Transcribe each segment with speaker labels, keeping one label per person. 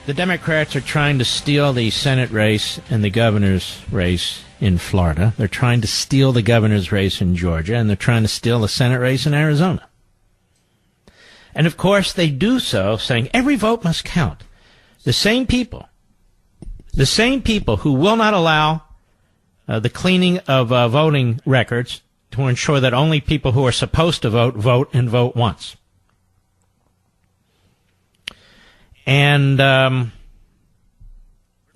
Speaker 1: The Democrats are trying to steal the Senate race and the governor's race in Florida. They're trying to steal the governor's race in Georgia, and they're trying to steal the Senate race in Arizona. And, of course, they do so saying every vote must count. The same people who will not allow the cleaning of voting records to ensure that only people who are supposed to vote, vote and vote once. And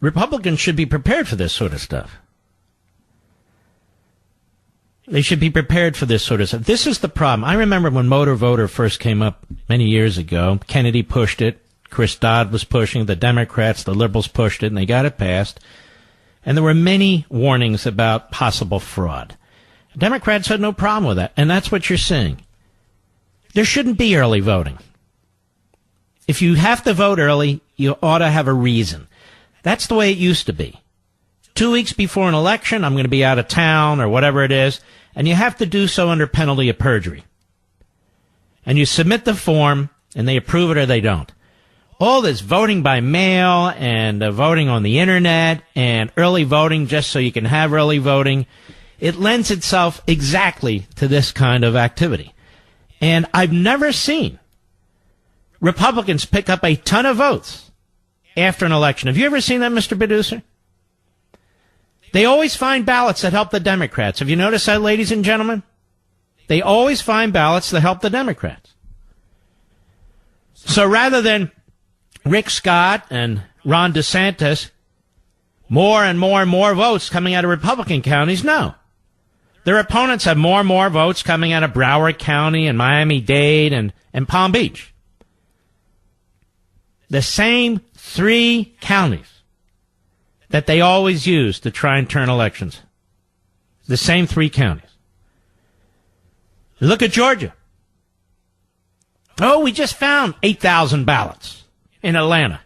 Speaker 1: Republicans should be prepared for this sort of stuff. They should be prepared for this sort of stuff. This is the problem. I remember when Motor Voter first came up many years ago. Kennedy pushed it. Chris Dodd was pushing. The Democrats, the liberals pushed it, and they got it passed. And there were many warnings about possible fraud. Democrats had no problem with that, and that's what you're seeing. There shouldn't be early voting. If you have to vote early, you ought to have a reason. That's the way it used to be. 2 weeks before an election, I'm going to be out of town or whatever it is, and you have to do so under penalty of perjury. And you submit the form, and they approve it or they don't. All this voting by mail and voting on the internet and early voting just so you can have early voting, it lends itself exactly to this kind of activity. And I've never seen Republicans pick up a ton of votes after an election. Have you ever seen that, Mr. Producer? They always find ballots that help the Democrats. Have you noticed that, ladies and gentlemen? They always find ballots that help the Democrats. So rather than Rick Scott and Ron DeSantis, more and more and more votes coming out of Republican counties, no. Their opponents have more and more votes coming out of Broward County and Miami-Dade and Palm Beach. The same three counties that they always use to try and turn elections. The same three counties. Look at Georgia. Oh, we just found 8,000 ballots in Atlanta.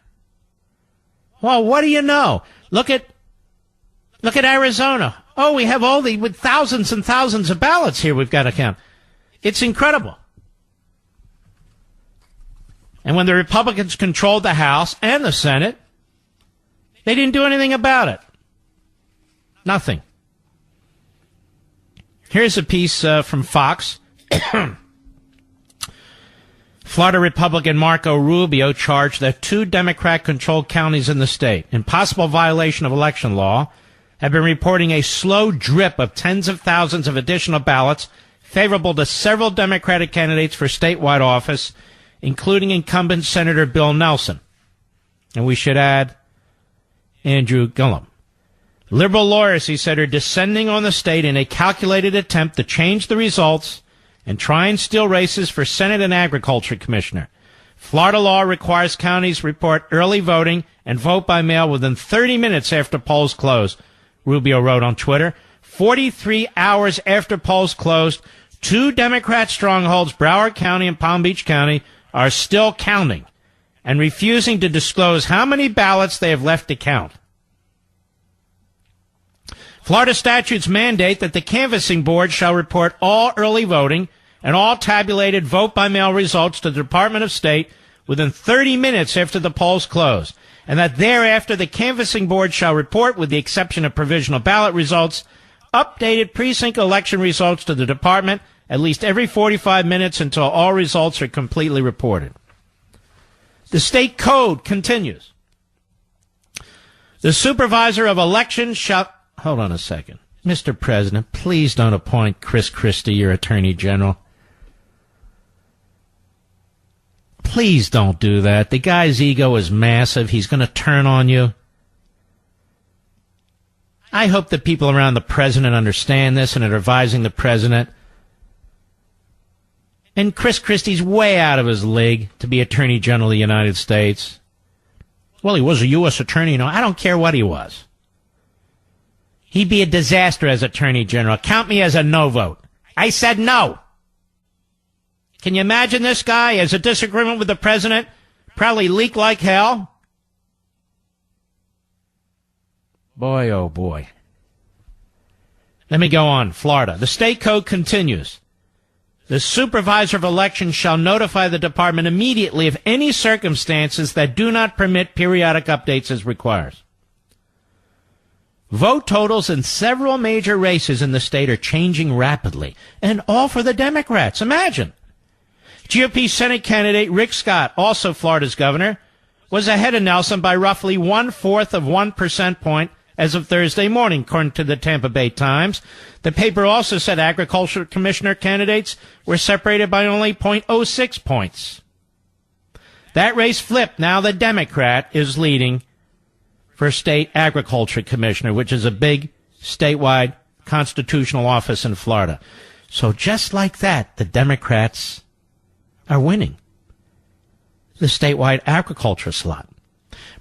Speaker 1: Well, what do you know? Look at Arizona. Oh, we have with thousands and thousands of ballots here we've got to count. It's incredible. And when the Republicans controlled the House and the Senate, they didn't do anything about it. Nothing. Here's a piece from Fox. Florida Republican Marco Rubio charged that 2 Democrat-controlled counties in the state, in possible violation of election law, have been reporting a slow drip of tens of thousands of additional ballots favorable to several Democratic candidates for statewide office, including incumbent Senator Bill Nelson. And we should add Andrew Gillum. Liberal lawyers, he said, are descending on the state in a calculated attempt to change the results and try and steal races for Senate and Agriculture Commissioner. Florida law requires counties report early voting and vote by mail within 30 minutes after polls close, Rubio wrote on Twitter. 43 hours after polls closed, 2 Democrat strongholds, Broward County and Palm Beach County, are still counting and refusing to disclose how many ballots they have left to count. Florida statutes mandate that the canvassing board shall report all early voting and all tabulated vote-by-mail results to the Department of State within 30 minutes after the polls close, and that thereafter the canvassing board shall report, with the exception of provisional ballot results, updated precinct election results to the department at least every 45 minutes until all results are completely reported. The state code continues. The supervisor of elections shall... Hold on a second. Mr. President, please don't appoint Chris Christie your Attorney General. Please don't do that. The guy's ego is massive. He's going to turn on you. I hope that people around the president understand this and are advising the president. And Chris Christie's way out of his league to be Attorney General of the United States. Well, he was a U.S. attorney. No, I don't care what he was. He'd be a disaster as Attorney General. Count me as a no vote. I said no. Can you imagine this guy as a disagreement with the president? Probably leak like hell. Boy, oh boy. Let me go on. Florida. The state code continues. The supervisor of elections shall notify the department immediately of any circumstances that do not permit periodic updates as requires. Vote totals in several major races in the state are changing rapidly, and all for the Democrats. Imagine. GOP Senate candidate Rick Scott, also Florida's governor, was ahead of Nelson by roughly 1/4 of 1% point as of Thursday morning, according to the Tampa Bay Times. The paper also said agriculture commissioner candidates were separated by only 0.06 points. That race flipped. Now the Democrat is leading for state agriculture commissioner, which is a big statewide constitutional office in Florida. So just like that, the Democrats are winning the statewide agriculture slot.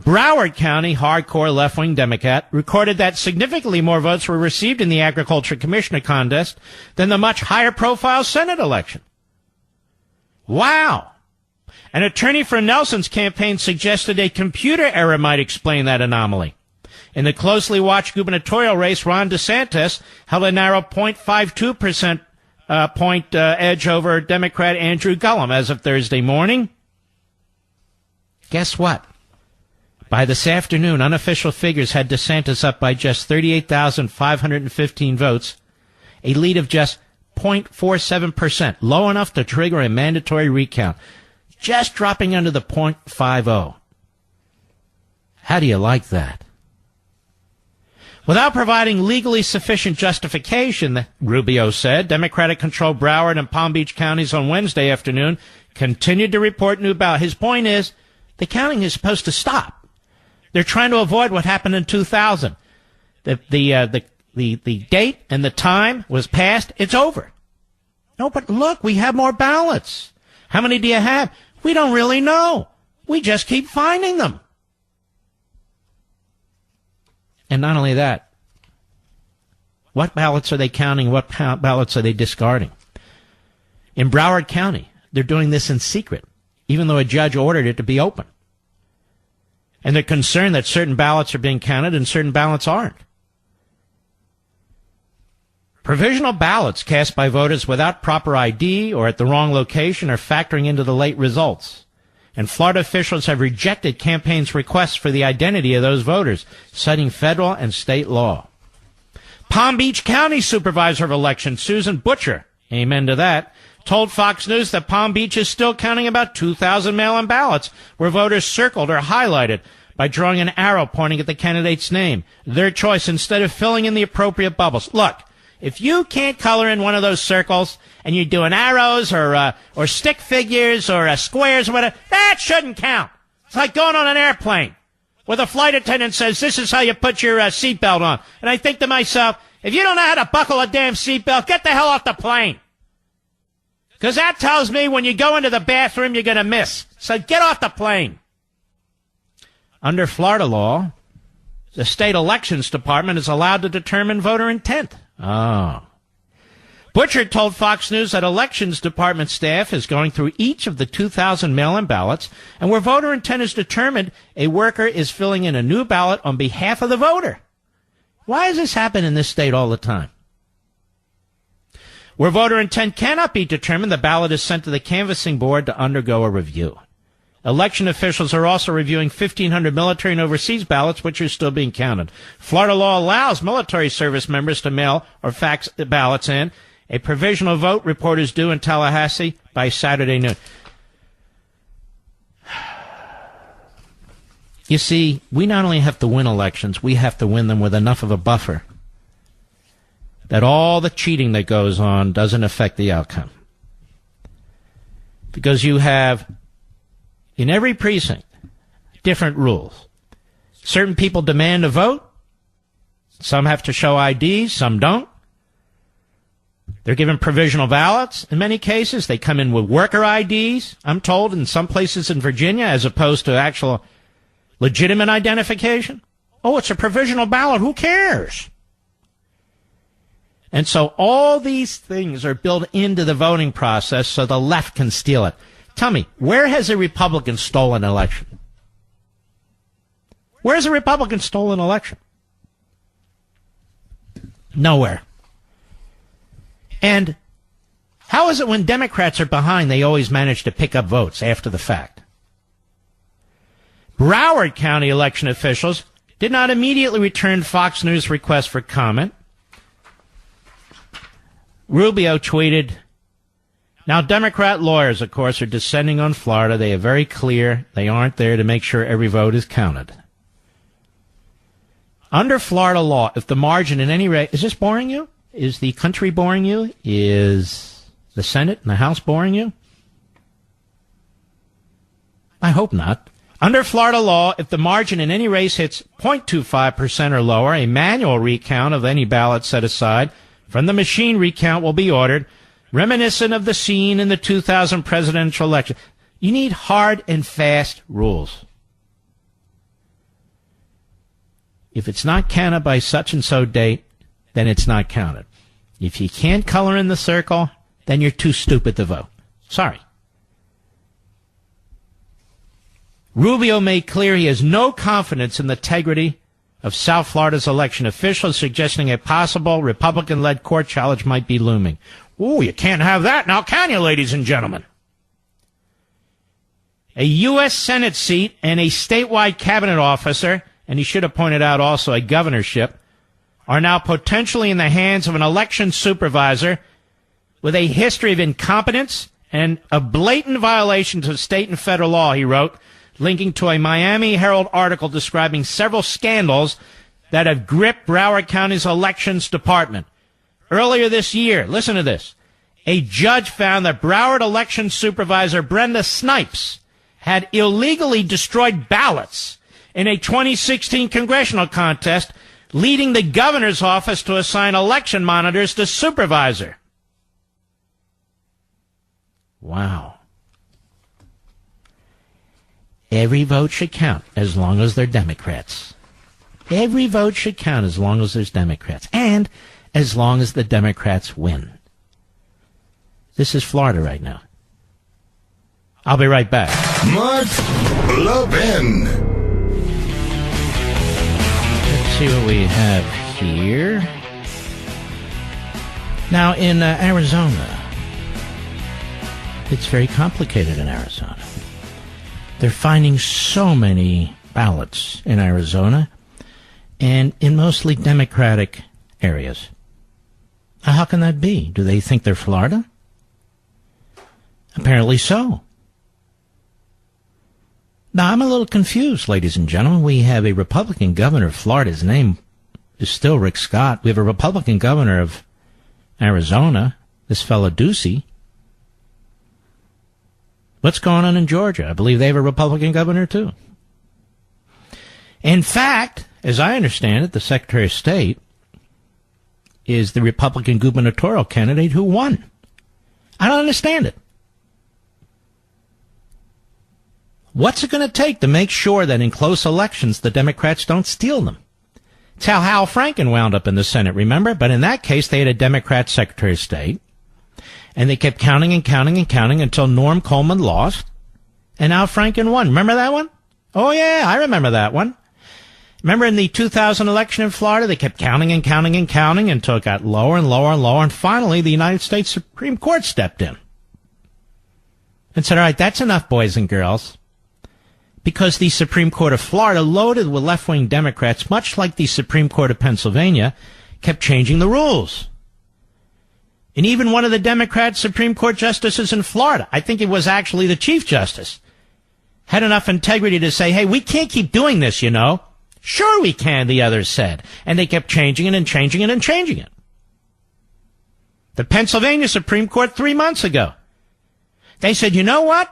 Speaker 1: Broward County, hardcore left-wing Democrat, recorded that significantly more votes were received in the agriculture commissioner contest than the much higher-profile Senate election. Wow! An attorney for Nelson's campaign suggested a computer error might explain that anomaly. In the closely watched gubernatorial race, Ron DeSantis held a narrow 0.52% point edge over Democrat Andrew Gillum as of Thursday morning. Guess what? By this afternoon, unofficial figures had DeSantis up by just 38,515 votes, a lead of just 0.47%, low enough to trigger a mandatory recount, just dropping under the 0.50. How do you like that? Without providing legally sufficient justification, Rubio said, Democratic-controlled Broward and Palm Beach counties on Wednesday afternoon continued to report new ballots. His point is, the counting is supposed to stop. They're trying to avoid what happened in 2000. The date and the time was passed. It's over. No, but look, we have more ballots. How many do you have? We don't really know. We just keep finding them. And not only that, what ballots are they counting? What ballots are they discarding? In Broward County, they're doing this in secret, even though a judge ordered it to be open. And they're concerned that certain ballots are being counted and certain ballots aren't. Provisional ballots cast by voters without proper ID or at the wrong location are factoring into the late results. And Florida officials have rejected campaigns' requests for the identity of those voters, citing federal and state law. Palm Beach County Supervisor of Elections, Susan Butcher, amen to that, told Fox News that Palm Beach is still counting about 2,000 mail-in ballots where voters circled or highlighted by drawing an arrow pointing at the candidate's name, their choice, instead of filling in the appropriate bubbles. Look, if you can't color in one of those circles and you're doing arrows or stick figures or squares or whatever, that shouldn't count. It's like going on an airplane where the flight attendant says, this is how you put your seatbelt on. And I think to myself, if you don't know how to buckle a damn seatbelt, get the hell off the plane. Because that tells me when you go into the bathroom, you're going to miss. So get off the plane. Under Florida law, the state elections department is allowed to determine voter intent. Oh. Butcher told Fox News that elections department staff is going through each of the 2,000 mail-in ballots, and where voter intent is determined, a worker is filling in a new ballot on behalf of the voter. Why does this happen in this state all the time? Where voter intent cannot be determined, the ballot is sent to the canvassing board to undergo a review. Election officials are also reviewing 1,500 military and overseas ballots, which are still being counted. Florida law allows military service members to mail or fax the ballots in. A provisional vote report is due in Tallahassee by Saturday noon. You see, we not only have to win elections, we have to win them with enough of a buffer that all the cheating that goes on doesn't affect the outcome. Because you have, in every precinct, different rules. Certain people demand a vote. Some have to show IDs, some don't. They're given provisional ballots. In many cases, they come in with worker IDs, I'm told, in some places in Virginia, as opposed to actual legitimate identification. Oh, it's a provisional ballot. Who cares? And so all these things are built into the voting process so the left can steal it. Tell me, where has a Republican stolen an election? Where has a Republican stolen an election? Nowhere. And How is it when Democrats are behind, they always manage to pick up votes after the fact? Broward County election officials did not immediately return Fox News' request for comment. Rubio tweeted, now Democrat lawyers, of course, are descending on Florida. They are very clear they aren't there to make sure every vote is counted. Under Florida law, if the margin in any rate... Is this boring you? Is the country boring you? Is the Senate and the House boring you? I hope not. Under Florida law, if the margin in any race hits 0.25% or lower, a manual recount of any ballot set aside from the machine recount will be ordered, reminiscent of the scene in the 2000 presidential election. You need hard and fast rules. If it's not counted by such and so date, then it's not counted. If you can't color in the circle, then you're too stupid to vote. Sorry. Rubio made clear he has no confidence in the integrity of South Florida's election officials, suggesting a possible Republican-led court challenge might be looming. Ooh, you can't have that now, can you, ladies and gentlemen? A U.S. Senate seat and a statewide cabinet officer, and he should have pointed out also a governorship, are now potentially in the hands of an election supervisor with a history of incompetence and of blatant violations of state and federal law, he wrote, linking to a Miami Herald article describing several scandals that have gripped Broward County's elections department. Earlier this year, listen to this, a judge found that Broward election supervisor Brenda Snipes had illegally destroyed ballots in a 2016 congressional contest, leading the governor's office to assign election monitors to supervisor. Wow. Every vote should count as long as they're Democrats. Every vote should count as long as there's Democrats. And as long as the Democrats win. This is Florida right now. I'll be right back.
Speaker 2: Mark Levin.
Speaker 1: Let's see what we have here. Now, in Arizona, it's very complicated in Arizona. They're finding so many ballots in Arizona and in mostly Democratic areas. How can that be? Do they think they're Florida? Apparently so. Now, I'm a little confused, ladies and gentlemen. We have a Republican governor of Florida. His name is still Rick Scott. We have a Republican governor of Arizona, this fellow Ducey. What's going on in Georgia? I believe they have a Republican governor, too. In fact, as I understand it, the Secretary of State is the Republican gubernatorial candidate who won. I don't understand it. What's it going to take to make sure that in close elections the Democrats don't steal them? It's how Hal Franken wound up in the Senate, remember? But in that case, they had a Democrat Secretary of State. And they kept counting and counting and counting until Norm Coleman lost. And Al Franken won. Remember that one? Oh, yeah, I remember that one. Remember in the 2000 election in Florida, they kept counting and counting and counting until it got lower and lower and lower. And finally, the United States Supreme Court stepped in and said, all right, that's enough, boys and girls. Because the Supreme Court of Florida, loaded with left-wing Democrats, much like the Supreme Court of Pennsylvania, kept changing the rules. And even one of the Democrat Supreme Court justices in Florida, I think it was actually the Chief Justice, had enough integrity to say, hey, we can't keep doing this, you know. Sure we can, the others said. And they kept changing it and changing it and changing it. The Pennsylvania Supreme Court 3 months ago, they said, you know what?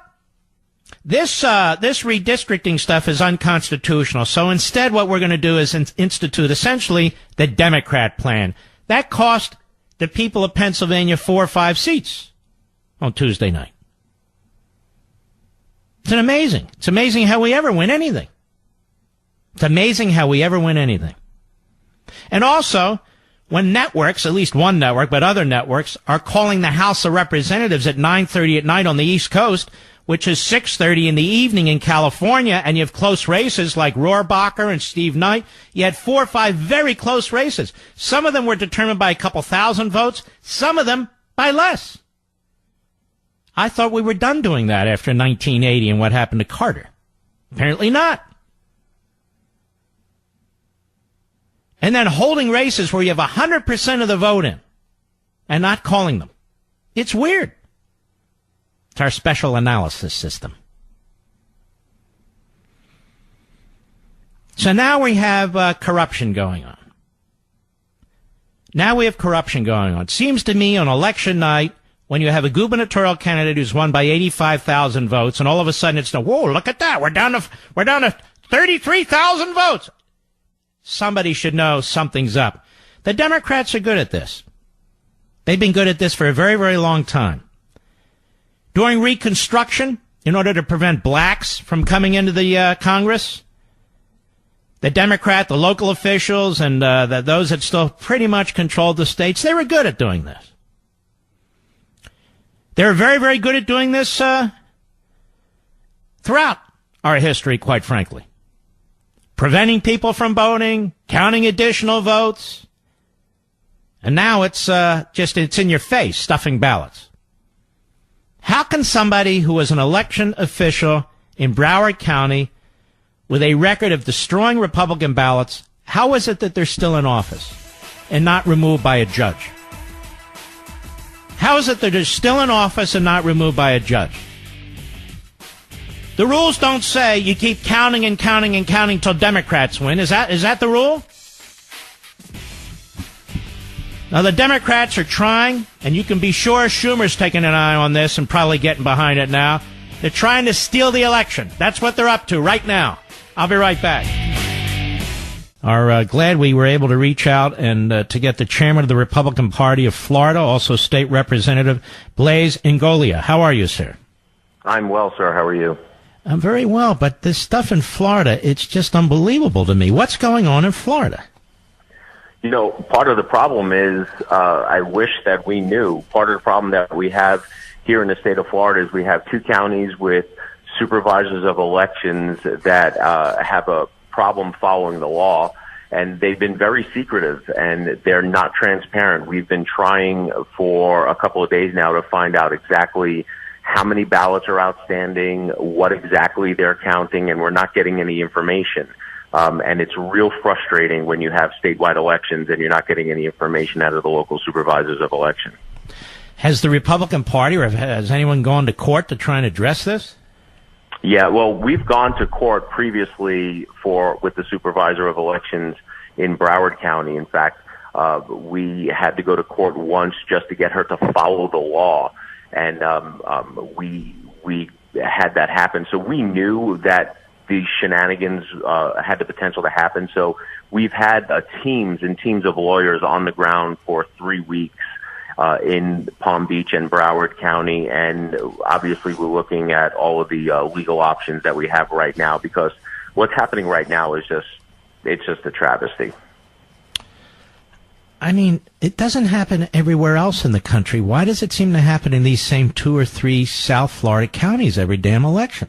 Speaker 1: This redistricting stuff is unconstitutional. So instead what we're going to do is institute essentially the Democrat plan. That cost the people of Pennsylvania 4 or 5 seats on Tuesday night. It's amazing. It's amazing how we ever win anything. It's amazing how we ever win anything. And also, when networks, at least one network, but other networks, are calling the House of Representatives at 9:30 at night on the East Coast, which is 6:30 in the evening in California, and you have close races like Rohrabacher and Steve Knight. You had 4 or 5 very close races. Some of them were determined by a couple thousand votes, some of them by less. I thought we were done doing that after 1980 and what happened to Carter. Apparently not. And then holding races where you have 100% of the vote in and not calling them. It's weird. It's our special analysis system. So now we have corruption going on. It seems to me on election night, when you have a gubernatorial candidate who's won by 85,000 votes, and all of a sudden it's whoa, look at that, we're down to 33,000 votes. Somebody should know something's up. The Democrats are good at this. They've been good at this for a very, very long time. During Reconstruction, in order to prevent blacks from coming into the Congress, the the local officials, and those that still pretty much controlled the states, they were good at doing this. They were very, very good at doing this throughout our history, quite frankly. Preventing people from voting, counting additional votes. And now it's in your face, stuffing ballots. How can somebody who was an election official in Broward County with a record of destroying Republican ballots, how is it that they're still in office and not removed by a judge? How is it that they're still in office and not removed by a judge? The rules don't say you keep counting and counting and counting till Democrats win. Is that the rule? Now, the Democrats are trying, and you can be sure Schumer's taking an eye on this and probably getting behind it now. They're trying to steal the election. That's what they're up to right now. I'll be right back. Are glad we were able to reach out and to get the chairman of the Republican Party of Florida, also State Representative Blaise Ingoglia. How are you, sir?
Speaker 3: I'm well, sir. How are you?
Speaker 1: I'm very well, but this stuff in Florida, it's just unbelievable to me. What's going on in Florida?
Speaker 3: You know, part of the problem is I wish that we knew. Part of the problem that we have here in the state of Florida is we have two counties with supervisors of elections that have a problem following the law, and they've been very secretive, and they're not transparent. We've been trying for a couple of days now to find out exactly how many ballots are outstanding, what exactly they're counting, and we're not getting any information. And it's real frustrating when you have statewide elections and you're not getting any information out of the local supervisors of election.
Speaker 1: Has the Republican Party or has anyone gone to court to try and address this?
Speaker 3: Yeah, well, we've gone to court previously with the supervisor of elections in Broward County. In fact, we had to go to court once just to get her to follow the law, and we had that happen. So we knew that these shenanigans had the potential to happen. So we've had teams of lawyers on the ground for 3 weeks in Palm Beach and Broward County, and obviously we're looking at all of the legal options that we have right now, because what's happening right now is it's just a travesty.
Speaker 1: I mean, it doesn't happen everywhere else in the country. Why does it seem to happen in these same 2 or 3 South Florida counties every damn election?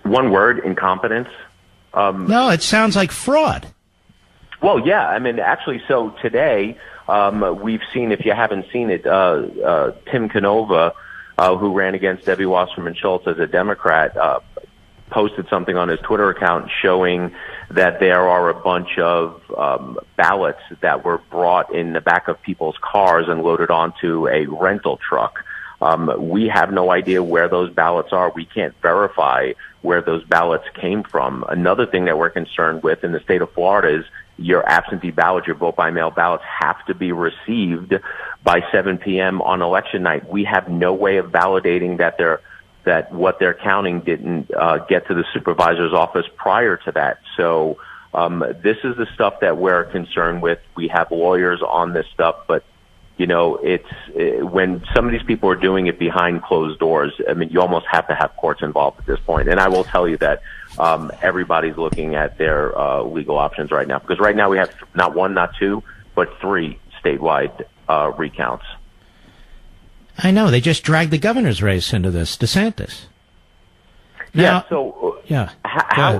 Speaker 3: One word: incompetence.
Speaker 1: No, it sounds like fraud.
Speaker 3: Well, yeah. I mean, actually, so today we've seen, if you haven't seen it, Tim Canova, who ran against Debbie Wasserman Schultz as a Democrat, posted something on his Twitter account showing that there are a bunch of ballots that were brought in the back of people's cars and loaded onto a rental truck. We have no idea where those ballots are. We can't verify where those ballots came from. Another thing that we're concerned with in the state of Florida is your absentee ballots, your vote-by-mail ballots, have to be received by 7 p.m. on election night. We have no way of validating that what they're counting didn't get to the supervisor's office prior to that. So this is the stuff that we're concerned with. We have lawyers on this stuff, but you know, when some of these people are doing it behind closed doors, I mean, you almost have to have courts involved at this point. And I will tell you that everybody's looking at their legal options right now, because right now we have not 1, not 2, but 3 statewide recounts.
Speaker 1: I know. They just dragged the governor's race into this, DeSantis.
Speaker 3: Now,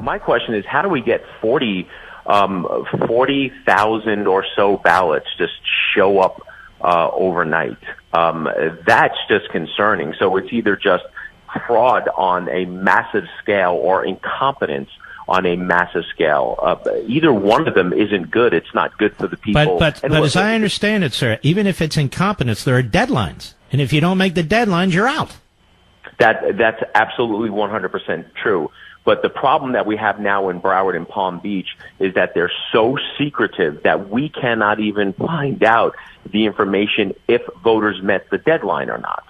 Speaker 3: my question is, how do we get 40,000 or so ballots just show up overnight? That's just concerning. So it's either just fraud on a massive scale or incompetence on a massive scale. Either one of them isn't good. It's not good for the people.
Speaker 1: But as I understand it, sir, even if it's incompetence, there are deadlines. And if you don't make the deadlines, you're out.
Speaker 3: That's absolutely 100% true. But the problem that we have now in Broward and Palm Beach is that they're so secretive that we cannot even find out the information if voters met the deadline or not.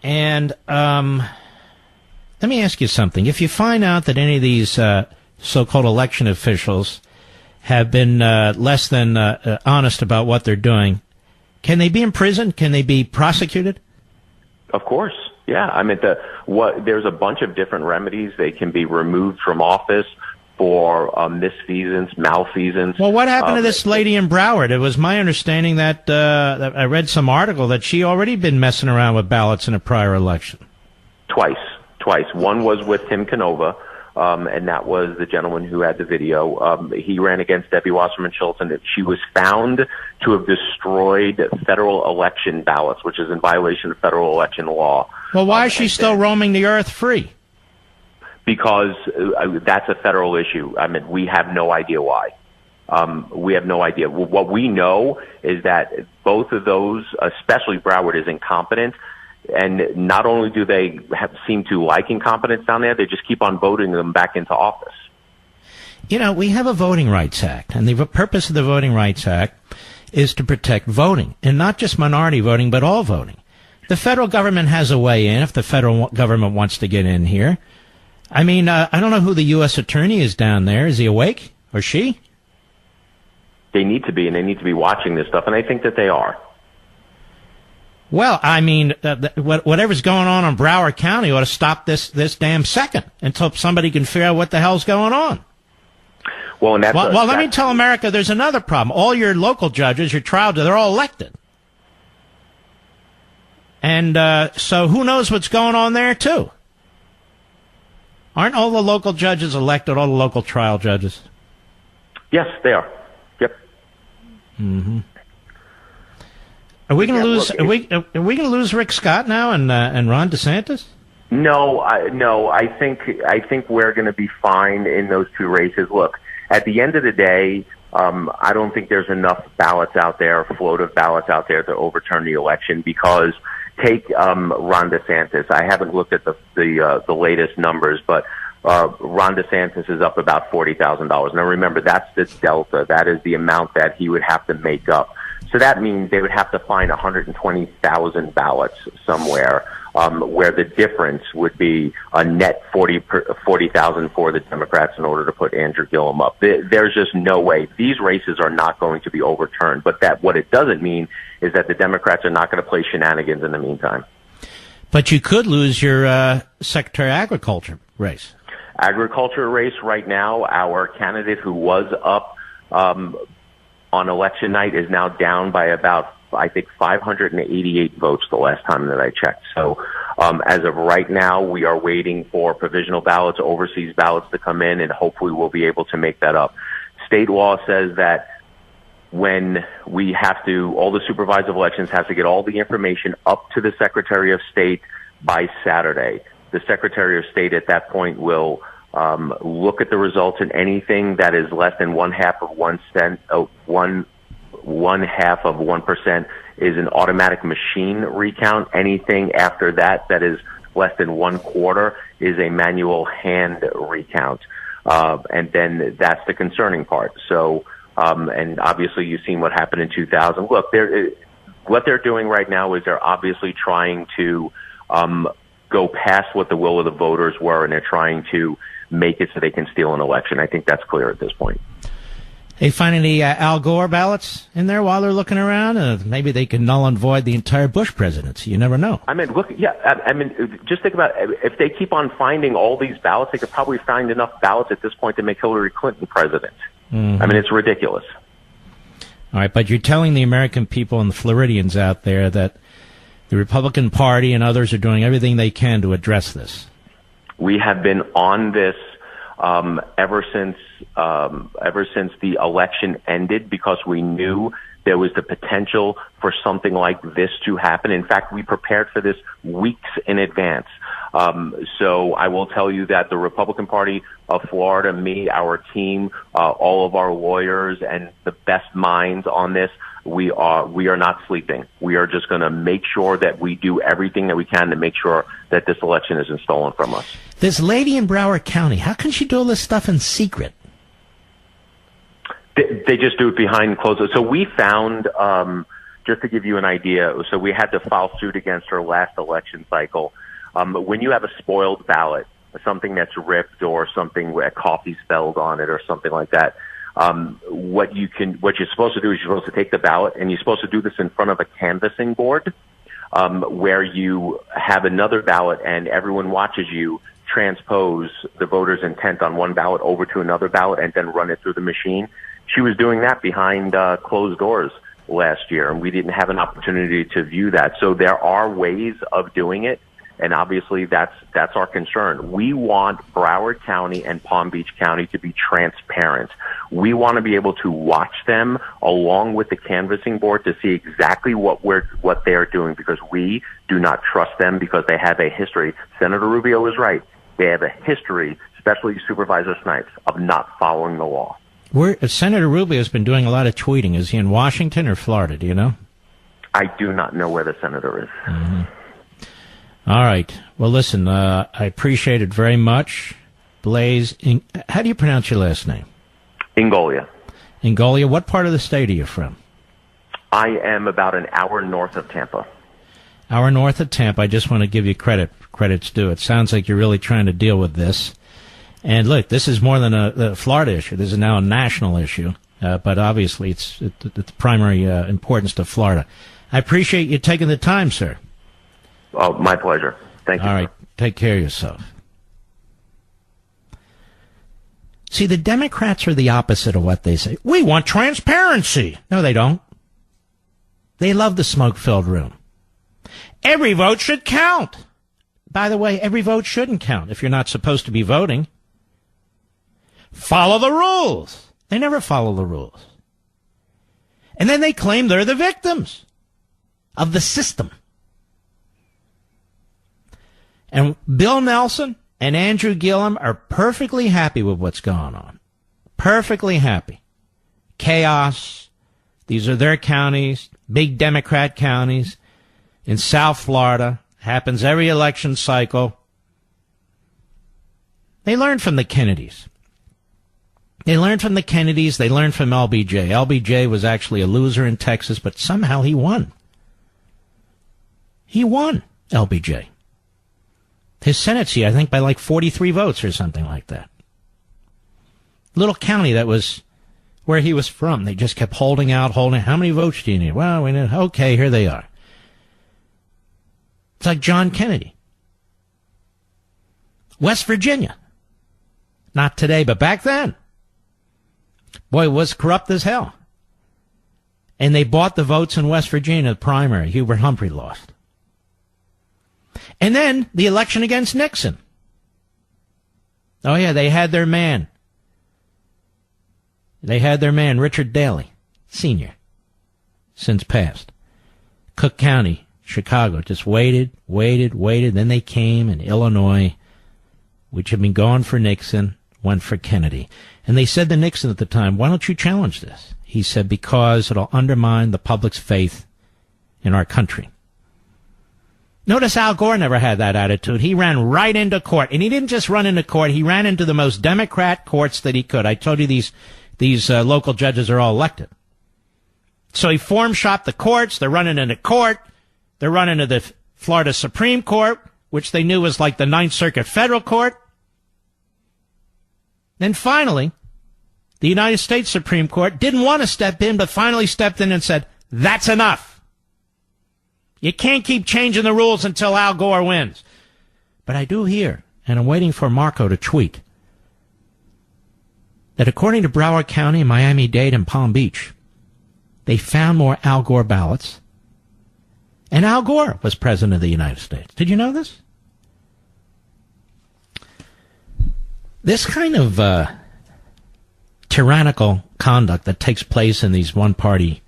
Speaker 3: And
Speaker 1: let me ask you something. If you find out that any of these so-called election officials have been less than honest about what they're doing, can they be imprisoned? Can they be prosecuted?
Speaker 3: Of course. Yeah. I mean, there's a bunch of different remedies. They can be removed from office for misfeasance, malfeasance.
Speaker 1: Well, what happened to this lady in Broward? It was my understanding that I read some article that she already been messing around with ballots in a prior election.
Speaker 3: Twice. One was with Tim Canova, and that was the gentleman who had the video. He ran against Debbie Wasserman Schultz, and she was found to have destroyed federal election ballots, which is in violation of federal election law.
Speaker 1: Well, why is she still roaming the earth free?
Speaker 3: Because that's a federal issue. I mean, we have no idea why. We have no idea. What we know is that both of those, especially Broward, is incompetent. And not only do they seem to like incompetence down there, they just keep on voting them back into office.
Speaker 1: You know, we have a Voting Rights Act, and the purpose of the Voting Rights Act is to protect voting, and not just minority voting, but all voting. The federal government has a way in if the federal government wants to get in here. I mean, I don't know who the U.S. attorney is down there. Is he awake? Or she?
Speaker 3: They need to be, and they need to be watching this stuff, and I think that they are.
Speaker 1: Well, I mean, whatever's going on in Broward County ought to stop this damn second until somebody can figure out what the hell's going on.
Speaker 3: Well,
Speaker 1: let me tell America there's another problem. All your local judges, your trial judges, they're all elected. And so who knows what's going on there, too? Aren't all the local judges elected, all the local trial judges?
Speaker 3: Yes, they are. Yep.
Speaker 1: Mm-hmm. Are we going to lose? Are we going to lose Rick Scott now and Ron DeSantis?
Speaker 3: No. I think we're going to be fine in those two races. Look, at the end of the day, I don't think there's enough ballots out there, a float of ballots out there to overturn the election. Because take Ron DeSantis. I haven't looked at the latest numbers, but Ron DeSantis is up about $40,000. Now remember, that's the delta. That is the amount that he would have to make up. So that means they would have to find 120,000 ballots somewhere, where the difference would be a net 40,000 for the Democrats in order to put Andrew Gillum up. There's just no way. These races are not going to be overturned. But what it doesn't mean is that the Democrats are not going to play shenanigans in the meantime.
Speaker 1: But you could lose your Secretary of Agriculture race.
Speaker 3: Agriculture race right now, our candidate who was up on election night is now down by about, I think, 588 votes the last time that I checked. So as of right now, we are waiting for provisional ballots, overseas ballots to come in, and hopefully we'll be able to make that up. State law says that when we have to, all the supervised elections have to get all the information up to the Secretary of State by Saturday. The Secretary of State at that point will look at the results, and anything that is less than 0.1% is an automatic machine recount. Anything after that is less than 1/4 is a manual hand recount. And then that's the concerning part. So, and obviously you've seen what happened in 2000. Look, what they're doing right now is they're obviously trying to go past what the will of the voters were, and they're trying to make it so they can steal an election. I think that's clear at this point.
Speaker 1: They find any Al Gore ballots in there while they're looking around? Maybe they can null and void the entire Bush presidency. You never know.
Speaker 3: I mean, look, yeah. I mean, just think about it. If they keep on finding all these ballots, they could probably find enough ballots at this point to make Hillary Clinton president. Mm-hmm. I mean, it's ridiculous.
Speaker 1: All right, but you're telling the American people and the Floridians out there that the Republican Party and others are doing everything they can to address this.
Speaker 3: We have been on this ever since the election ended, because we knew there was the potential for something like this to happen. In fact, we prepared for this weeks in advance. So I will tell you that the Republican Party of Florida, me, our team, all of our lawyers, and the best minds on this, we are not sleeping. We are just going to make sure that we do everything that we can to make sure that this election isn't stolen from us.
Speaker 1: This lady in Broward County, how can she do all this stuff in secret?
Speaker 3: They just do it behind closed doors. So we found, just to give you an idea, so we had to file suit against her last election cycle. When you have a spoiled ballot, something that's ripped or something where coffee spelled on it or something like that, what you're supposed to do is you're supposed to take the ballot, and you're supposed to do this in front of a canvassing board, where you have another ballot and everyone watches you transpose the voter's intent on one ballot over to another ballot and then run it through the machine. She was doing that behind closed doors last year, and we didn't have an opportunity to view that. So there are ways of doing it, and obviously that's our concern. We want Broward County and Palm Beach County to be transparent. We want to be able to watch them along with the canvassing board to see exactly what they're doing, because we do not trust them, because they have a history. Senator Rubio is right. They have a history, especially Supervisor Snipes, of not following the law.
Speaker 1: Senator Rubio has been doing a lot of tweeting. Is he in Washington or Florida? Do you know?
Speaker 3: I do not know where the senator is.
Speaker 1: Mm-hmm. All right. Well, listen, I appreciate it very much. Blaze, how do you pronounce your last name?
Speaker 3: Ingolia.
Speaker 1: Ingolia. What part of the state are you from?
Speaker 3: I am about an hour north of Tampa.
Speaker 1: Hour north of Tampa. I just want to give you credit's due. It sounds like you're really trying to deal with this. And look, this is more than a Florida issue. This is now a national issue. But obviously it's primary importance to Florida. I appreciate you taking the time, sir.
Speaker 3: Oh, my pleasure. Thank you.
Speaker 1: All right. Take care of yourself. See, the Democrats are the opposite of what they say. We want transparency. No, they don't. They love the smoke-filled room. Every vote should count. By the way, every vote shouldn't count if you're not supposed to be voting. Follow the rules. They never follow the rules. And then they claim they're the victims of the system. And Bill Nelson and Andrew Gillum are perfectly happy with what's going on. Perfectly happy. Chaos. These are their counties, big Democrat counties in South Florida. Happens every election cycle. They learned from the Kennedys. They learned from the Kennedys. They learned from LBJ. LBJ was actually a loser in Texas, but somehow he won. He won, LBJ. His Senate seat, I think, by like 43 votes or something like that. Little county that was where he was from. They just kept holding out. How many votes do you need? Well, we need, okay, here they are. It's like John Kennedy. West Virginia. Not today, but back then. Boy, it was corrupt as hell. And they bought the votes in West Virginia, the primary. Hubert Humphrey lost. And then the election against Nixon. Oh, yeah, they had their man. They had their man, Richard Daley, Sr., since passed. Cook County, Chicago, just waited. Then they came in Illinois, which had been going for Nixon, went for Kennedy. And they said to Nixon at the time, why don't you challenge this? He said, because it'll undermine the public's faith in our country. Notice Al Gore never had that attitude. He ran right into court. And he didn't just run into court. He ran into the most Democrat courts that he could. I told you these local judges are all elected. So he form-shopped the courts. They're running into court. They're running into the Florida Supreme Court, which they knew was like the Ninth Circuit Federal Court. Then finally, the United States Supreme Court didn't want to step in, but finally stepped in and said, that's enough. You can't keep changing the rules until Al Gore wins. But I do hear, and I'm waiting for Marco to tweet, that according to Broward County, Miami-Dade, and Palm Beach, they found more Al Gore ballots, and Al Gore was president of the United States. Did you know this? This kind of tyrannical conduct that takes place in these one-party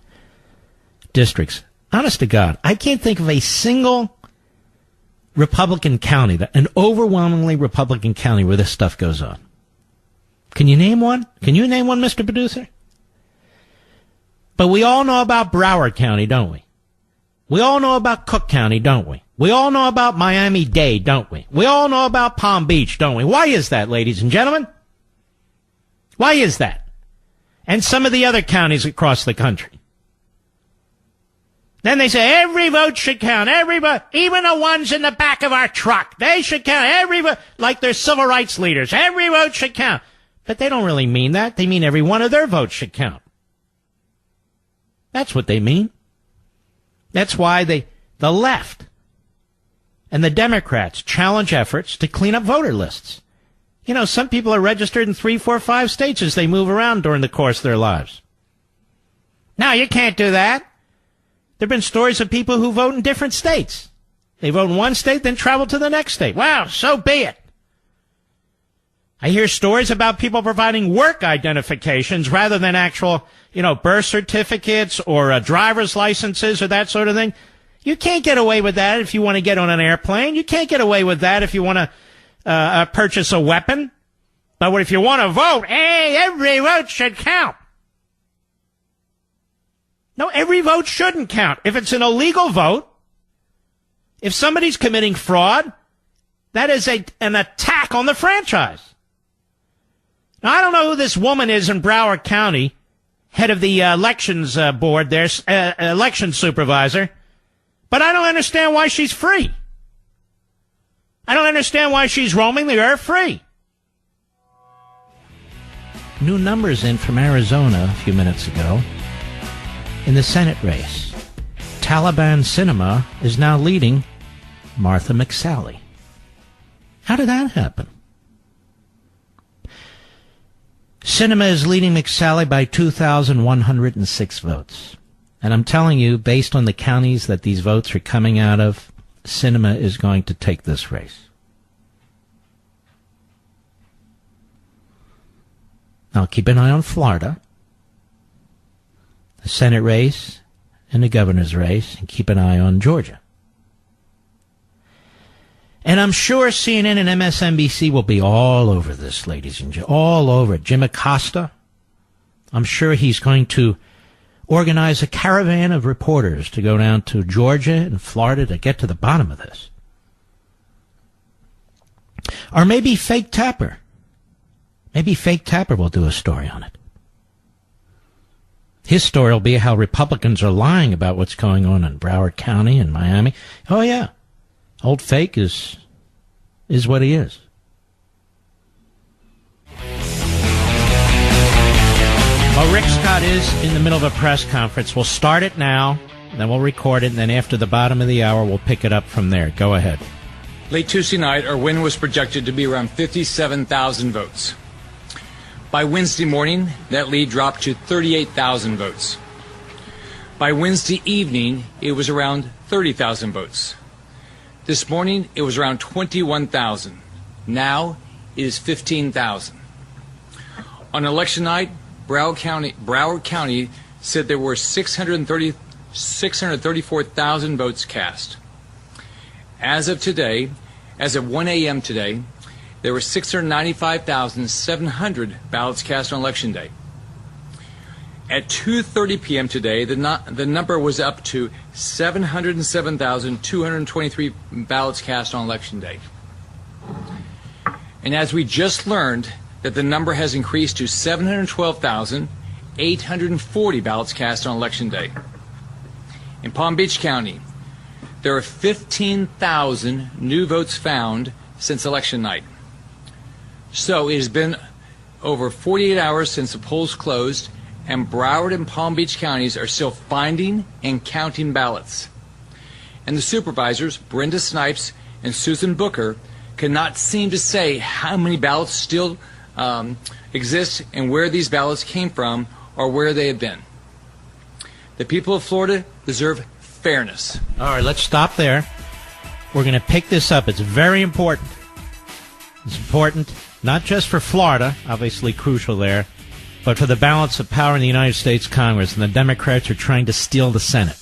Speaker 1: districts. Honest to God, I can't think of a single Republican county, an overwhelmingly Republican county where this stuff goes on. Can you name one? Can you name one, Mr. Producer? But we all know about Broward County, don't we? We all know about Cook County, don't we? We all know about Miami-Dade, don't we? We all know about Palm Beach, don't we? Why is that, ladies and gentlemen? Why is that? And some of the other counties across the country. Then they say every vote should count. Every vote, even the ones in the back of our truck, they should count. Every vote, like they're civil rights leaders. Every vote should count. But they don't really mean that. They mean every one of their votes should count. That's what they mean. That's why the left and the Democrats challenge efforts to clean up voter lists. You know, some people are registered in 3, 4, 5 states as they move around during the course of their lives. No, you can't do that. There have been stories of people who vote in different states. They vote in one state, then travel to the next state. Well, so be it. I hear stories about people providing work identifications rather than actual, birth certificates or driver's licenses or that sort of thing. You can't get away with that if you want to get on an airplane. You can't get away with that if you want to purchase a weapon. But if you want to vote, hey, every vote should count. No, every vote shouldn't count. If it's an illegal vote, if somebody's committing fraud, that is an attack on the franchise. Now, I don't know who this woman is in Broward County, head of the elections board there, election supervisor, but I don't understand why she's free. I don't understand why she's roaming the earth free. New numbers in from Arizona a few minutes ago. In the Senate race, Taliban Cinema is now leading Martha McSally. How did that happen? Cinema is leading McSally by 2,106 votes. And I'm telling you, based on the counties that these votes are coming out of, Cinema is going to take this race. Now keep an eye on Florida, the Senate race, and the governor's race, and keep an eye on Georgia. And I'm sure CNN and MSNBC will be all over this, ladies and gentlemen, all over it. Jim Acosta, I'm sure he's going to organize a caravan of reporters to go down to Georgia and Florida to get to the bottom of this. Or maybe Fake Tapper. Maybe Fake Tapper will do a story on it. His story will be how Republicans are lying about what's going on in Broward County and Miami. Oh, yeah. Old Fake is what he is. Well, Rick Scott is in the middle of a press conference. We'll start it now, then we'll record it, and then after the bottom of the hour, we'll pick it up from there. Go ahead.
Speaker 4: Late Tuesday night, our win was projected to be around 57,000 votes. By Wednesday morning, that lead dropped to 38,000 votes. By Wednesday evening, it was around 30,000 votes. This morning, it was around 21,000. Now, it is 15,000. On election night, Broward County said there were 634,000 votes cast. As of today, as of 1 a.m. today, there were 695,700 ballots cast on Election Day. At 2:30 p.m. today, the number was up to 707,223 ballots cast on Election Day. And as we just learned, that the number has increased to 712,840 ballots cast on Election Day. In Palm Beach County, there are 15,000 new votes found since election night. So it has been over 48 hours since the polls closed, and Broward and Palm Beach counties are still finding and counting ballots. And the supervisors, Brenda Snipes and Susan Booker, cannot seem to say how many ballots still exist and where these ballots came from or where they have been. The people of Florida deserve fairness.
Speaker 1: All right, let's stop there. We're going to pick this up. It's very important. It's important not just for Florida, obviously crucial there, but for the balance of power in the United States Congress. And the Democrats are trying to steal the Senate.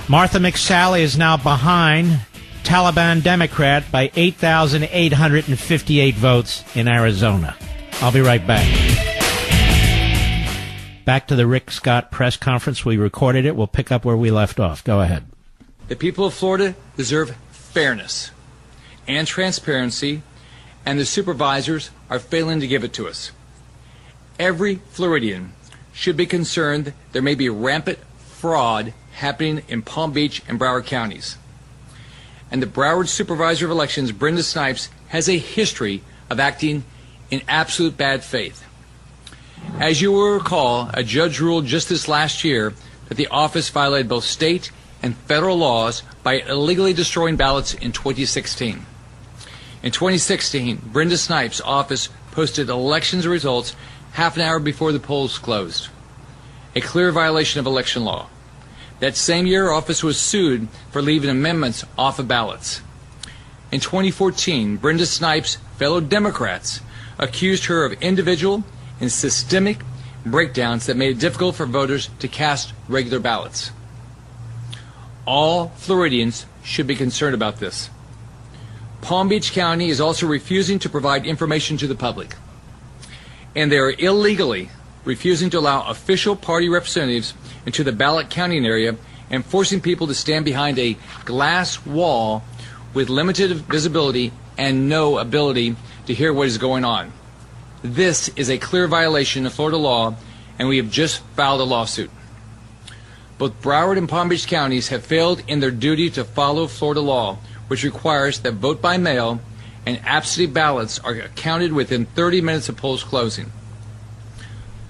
Speaker 1: Martha McSally is now behind Taliban Democrat by 8,858 votes in Arizona. I'll be right back. Back to the Rick Scott press conference. We recorded it. We'll pick up where we left off. Go ahead.
Speaker 4: The people of Florida deserve fairness and transparency, and the supervisors are failing to give it to us. Every Floridian should be concerned there may be rampant fraud happening in Palm Beach and Broward counties. And the Broward Supervisor of Elections, Brenda Snipes, has a history of acting in absolute bad faith. As you will recall, a judge ruled just this last year that the office violated both state and federal laws by illegally destroying ballots in 2016. In 2016, Brenda Snipes' office posted elections results half an hour before the polls closed, a clear violation of election law. That same year, her office was sued for leaving amendments off of ballots. In 2014, Brenda Snipes' fellow Democrats accused her of individual and systemic breakdowns that made it difficult for voters to cast regular ballots. All Floridians should be concerned about this. Palm Beach County is also refusing to provide information to the public, and they are illegally refusing to allow official party representatives into the ballot counting area and forcing people to stand behind a glass wall with limited visibility and no ability to hear what is going on. This is a clear violation of Florida law, and we have just filed a lawsuit. Both Broward and Palm Beach counties have failed in their duty to follow Florida law, which requires that vote by mail and absentee ballots are counted within 30 minutes of polls closing.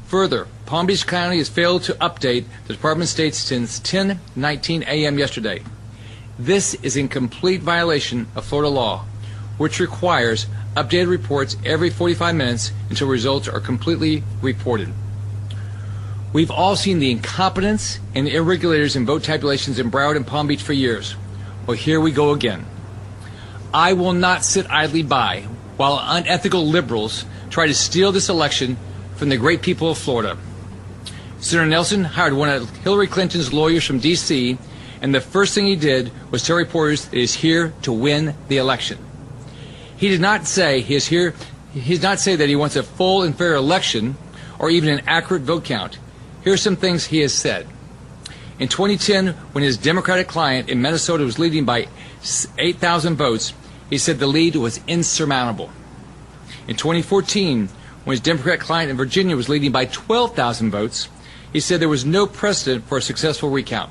Speaker 4: Further, Palm Beach County has failed to update the Department of State since 10:19 a.m. yesterday. This is in complete violation of Florida law, which requires updated reports every 45 minutes until results are completely reported. We've all seen the incompetence and irregularities in vote tabulations in Broward and Palm Beach for years. Well, here we go again. I will not sit idly by while unethical liberals try to steal this election from the great people of Florida. Senator Nelson hired one of Hillary Clinton's lawyers from D.C., and the first thing he did was tell reporters that he's here to win the election. He did not say he did not say that he wants a full and fair election or even an accurate vote count. Here are some things he has said. In 2010, when his Democratic client in Minnesota was leading by 8,000 votes, he said the lead was insurmountable. In 2014, when his Democrat client in Virginia was leading by 12,000 votes, he said there was no precedent for a successful recount.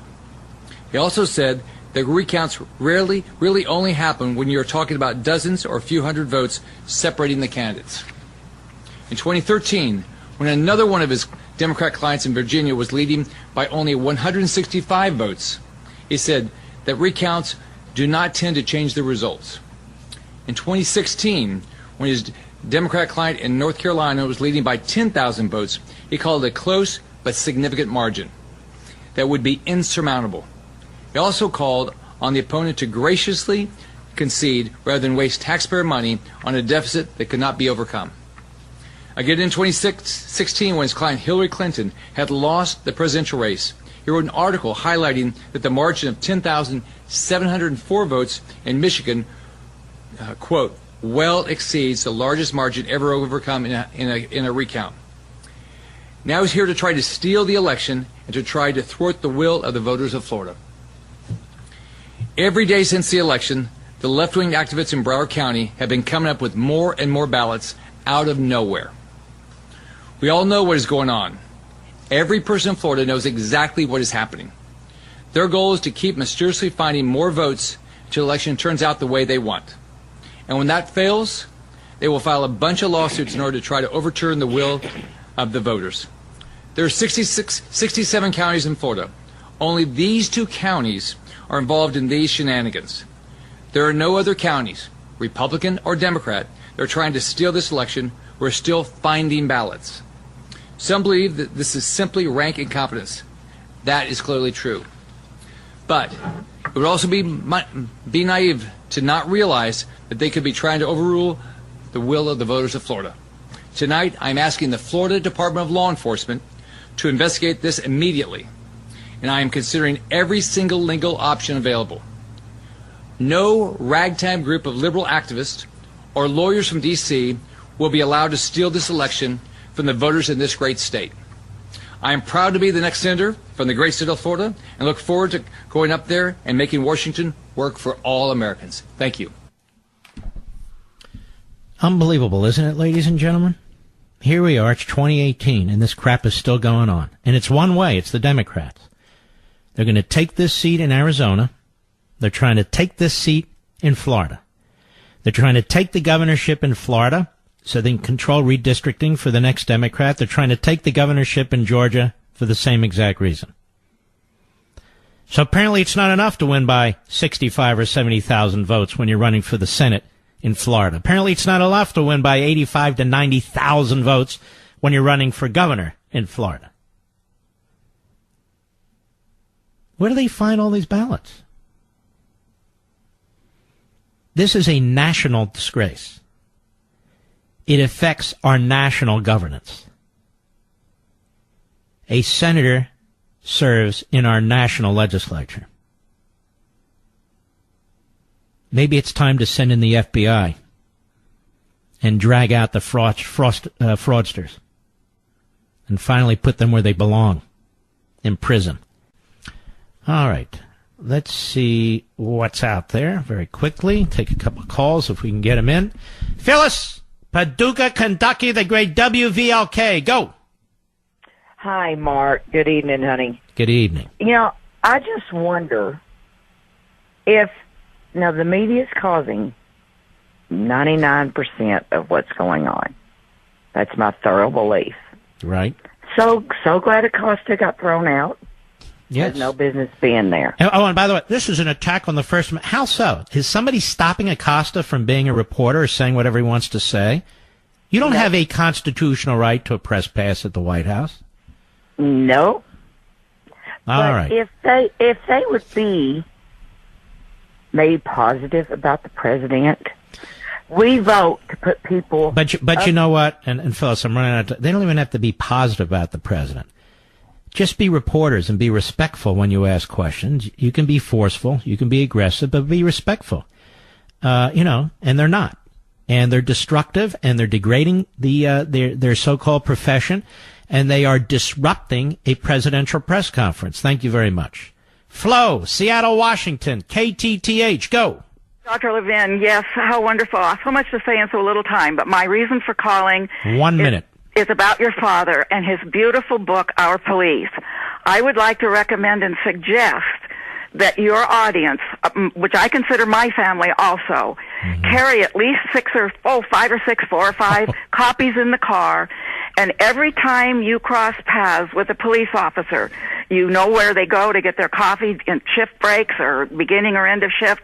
Speaker 4: He also said that recounts really only happen when you're talking about dozens or a few hundred votes separating the candidates. In 2013, when another one of his Democrat clients in Virginia was leading by only 165 votes, he said that recounts do not tend to change the results. In 2016, when his Democrat client in North Carolina was leading by 10,000 votes, he called it a close but significant margin that would be insurmountable. He also called on the opponent to graciously concede rather than waste taxpayer money on a deficit that could not be overcome. Again, in 2016, when his client Hillary Clinton had lost the presidential race, he wrote an article highlighting that the margin of 10,704 votes in Michigan, quote, well exceeds the largest margin ever overcome in a recount. Now he's here to try to steal the election and to try to thwart the will of the voters of Florida. Every day since the election, the left-wing activists in Broward County have been coming up with more and more ballots out of nowhere. We all know what is going on. Every person in Florida knows exactly what is happening. Their goal is to keep mysteriously finding more votes until the election turns out the way they want. And when that fails, they will file a bunch of lawsuits in order to try to overturn the will of the voters. There are 67 counties in Florida. Only these two counties are involved in these shenanigans. There are no other counties, Republican or Democrat, that are trying to steal this election. We're still finding ballots. Some believe that this is simply rank incompetence. That is clearly true. But it would also be naive to not realize that they could be trying to overrule the will of the voters of Florida. Tonight, I'm asking the Florida Department of Law Enforcement to investigate this immediately and I am considering every single legal option available. No ragtag group of liberal activists or lawyers from D.C. will be allowed to steal this election from the voters in this great state. I am proud to be the next senator from the great state of Florida and look forward to going up there and making Washington work for all Americans. Thank you.
Speaker 1: Unbelievable, isn't it, ladies and gentlemen? Here we are, it's 2018, and this crap is still going on. And it's one way, it's the Democrats. They're going to take this seat in Arizona. They're trying to take this seat in Florida. They're trying to take the governorship in Florida so they can control redistricting for the next Democrat. They're trying to take the governorship in Georgia for the same exact reason. So apparently it's not enough to win by 65 or 70,000 votes when you're running for the Senate in Florida. Apparently it's not enough to win by 85 to 90,000 votes when you're running for governor in Florida. Where do they find all these ballots? This is a national disgrace. It affects our national governance. A senator serves in our national legislature. Maybe it's time to send in the FBI and drag out the fraudsters and finally put them where they belong, in prison. All right. Let's see what's out there very quickly. Take a couple of calls if we can get them in. Phyllis, Paducah, Kentucky, the great WVLK. Go.
Speaker 5: Hi, Mark. Good evening, honey.
Speaker 1: Good evening.
Speaker 5: You know, I just wonder if, now the media is causing 99% of what's going on. That's my thorough belief.
Speaker 1: Right.
Speaker 5: So glad Acosta got thrown out.
Speaker 1: Yes.
Speaker 5: Has no business being there.
Speaker 1: Oh, and by the way, this is an attack on the First Amendment. How so? Is somebody stopping Acosta from being a reporter or saying whatever he wants to say? You don't have a constitutional right to a press pass at the White House.
Speaker 5: No.
Speaker 1: All right.
Speaker 5: If they would be made positive about the president, we vote to put people.
Speaker 1: But you know what? And Phyllis, I'm running out. They don't even have to be positive about the president. Just be reporters and be respectful when you ask questions. You can be forceful, you can be aggressive, but be respectful. And they're not. And they're destructive, and they're degrading their so-called profession, and they are disrupting a presidential press conference. Thank you very much. Flo, Seattle, Washington, KTTH, go.
Speaker 6: Dr. Levin, yes, how wonderful. So much to say in so little time, but my reason for calling
Speaker 1: 1 minute.
Speaker 6: Is about your father and his beautiful book, Our Police. I would like to recommend and suggest that your audience, which I consider my family also, carry at least 5 or 6 copies in the car, and every time you cross paths with a police officer, you know where they go to get their coffee in shift breaks or beginning or end of shift.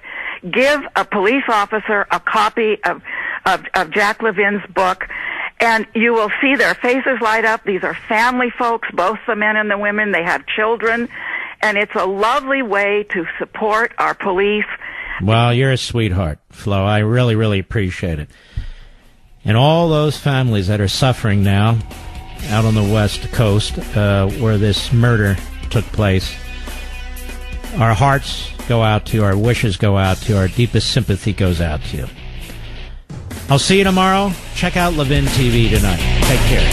Speaker 6: Give a police officer a copy of Jack Levin's book, and you will see their faces light up. These are family folks, both the men and the women. They have children, and it's a lovely way to support our police.
Speaker 1: Well, you're a sweetheart, Flo. I really, really appreciate it. And all those families that are suffering now out on the West Coast where this murder took place, our hearts go out to you, our wishes go out to you, our deepest sympathy goes out to you. I'll see you tomorrow. Check out Levin TV tonight. Take care.